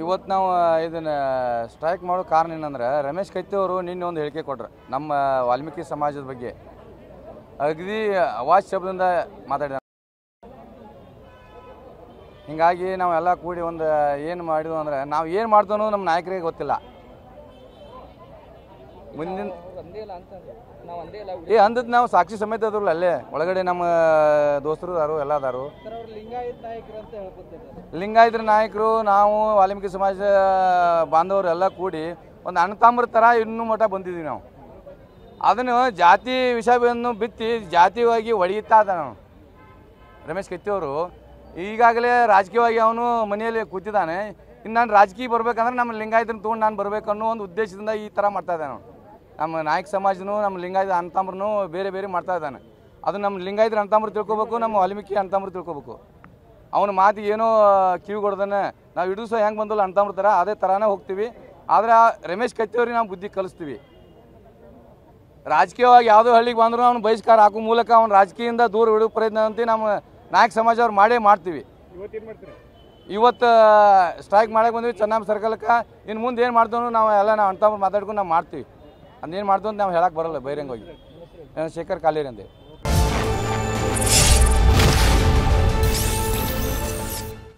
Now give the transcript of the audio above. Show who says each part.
Speaker 1: ಇವತ್ತು ನಾವು ಇದನ್ನು ಸ್ಟ್ರೈಕ್ ಮಾಡೋ ಕಾರಣ ಏನಂದ್ರೆ ರಮೇಶ್ ಕತ್ತಿ ಅವರು ನಿನ್ನೆ ಒಂದು ಹೇಳಿಕೆ ಕೊಟ್ರು ನಮ್ಮ ವಾಲ್ಮೀಕಿ ಸಮಾಜದ ಬಗ್ಗೆ ಅಗದಿ ಅವಾಜ್ ಶಬ್ದದಿಂದ ಮಾತಾಡಿದ. ಹಿಂಗಾಗಿ ನಾವೆಲ್ಲ ಕೂಡಿ ಒಂದು ಏನು ಮಾಡಿದ್ವು ಅಂದ್ರೆ ನಾವು ಏನು ಮಾಡ್ತೇನೋ ನಮ್ಮ ನಾಯಕರಿಗೆ ಗೊತ್ತಿಲ್ಲ. ಮುಂದಿನ ಅಂದದ್ದು ನಾವು ಸಾಕ್ಷಿ ಸಮೇತ ಅದ್ರಲ್ಲ ಅಲ್ಲೇ ಒಳಗಡೆ ನಮ್ಮ ದೋಸ್ತರು ಅದಾರು ಎಲ್ಲ ಅದಾರು. ಲಿಂಗಾಯತರ ನಾಯಕರು ನಾವು ವಾಲ್ಮೀಕಿ ಸಮಾಜ ಬಾಂಧವರು ಎಲ್ಲ ಕೂಡಿ ಒಂದು ಅಣ್ಣತಾಮ್ರ ಥರ ಇನ್ನೂ ಮಠ ಬಂದಿದ್ದೀವಿ ನಾವು. ಅದನ್ನು ಜಾತಿ ವಿಷಯವನ್ನು ಬಿತ್ತಿ ಜಾತಿಯಾಗಿ ಹೊಡೆಯುತ್ತಾ ಇದ್ದ ನಾವು. ರಮೇಶ್ ಕತ್ತಿಯವರು ಈಗಾಗಲೇ ರಾಜಕೀಯವಾಗಿ ಅವನು ಮನೆಯಲ್ಲಿ ಕೂತಿದ್ದಾನೆ. ಇನ್ನು ನಾನು ರಾಜಕೀಯ ಬರ್ಬೇಕಂದ್ರೆ ನಮ್ಮ ಲಿಂಗಾಯತನ ತೊಗೊಂಡು ನಾನು ಬರಬೇಕು ಅನ್ನೋ ಒಂದು ಉದ್ದೇಶದಿಂದ ಈ ಥರ ಮಾಡ್ತಾ ಇದ್ದಾನೆ. ನಮ್ಮ ನಾಯಕ ಸಮಾಜನೂ ನಮ್ಮ ಲಿಂಗಾಯತ ಅಣ್ಣತಾಮ್ರನೂ ಬೇರೆ ಬೇರೆ ಮಾಡ್ತಾ ಇದ್ದಾನೆ. ಅದು ನಮ್ಮ ಲಿಂಗಾಯತರ ಅಣ್ಣತಾಮ್ರ ತಿಳ್ಕೊಬೇಕು, ನಮ್ಮ ವಾಲ್ಮೀಕಿ ಅಣ್ಣತಾಮ್ರ ತಿಳ್ಕೊಬೇಕು. ಅವನ ಮಾತಿಗೆ ಏನೋ ಕಿವಿಗೊಡ್ದಾನೆ ನಾವು ಹಿಡಿದು ಸಹ ಹೆಂಗೆ ಬಂದಲ್ಲ ಅಣ್ಣತಾಮ್ರ ಥರ ಅದೇ ಥರನೇ ಹೋಗ್ತೀವಿ. ಆದರೆ ರಮೇಶ್ ಕತ್ತಿಯವ್ರಿಗೆ ನಾವು ಬುದ್ಧಿ ಕಲಿಸ್ತೀವಿ. ರಾಜಕೀಯವಾಗಿ ಯಾವುದೋ ಹಳ್ಳಿಗೆ ಬಂದರೂ ಅವ್ನು ಬಹಿಷ್ಕಾರ ಹಾಕೋ ಮೂಲಕ ಅವ್ನು ರಾಜಕೀಯದಿಂದ ದೂರ ಬಿಡೋ ಪ್ರಯತ್ನ ಅಂತ ನಮ್ಮ ನಾಯಕ ಸಮಾಜ ಅವ್ರು ಮಾಡೇ ಮಾಡ್ತೀವಿ. ಇವತ್ತು ಸ್ಟ್ರೈಕ್ ಮಾಡಕ್ಕೆ ಬಂದ್ವಿ ಚೆನ್ನಮ್ಮ ಸರ್ಕಲ್ಕ್ಕೆ. ಇನ್ನು ಮುಂದೆ ಏನು ಮಾಡ್ತೇವೆ ನಾವು ಎಲ್ಲ ನಾವು ಅಣ್ಣತಾಮ್ರ ಮಾತಾಡ್ಕೊಂಡು ನಾವು ಮಾಡ್ತೀವಿ. ಅದೇನು ಮಾಡ್ತೀವಿ ಅಂತ ನಾವು ಹೇಳಕ್ಕೆ ಬರೋಲ್ಲ ಬಹಿರಂಗವಾಗಿ. ಶೇಖರ್ ಕಾಲೇರಿ ಅಂದೆ.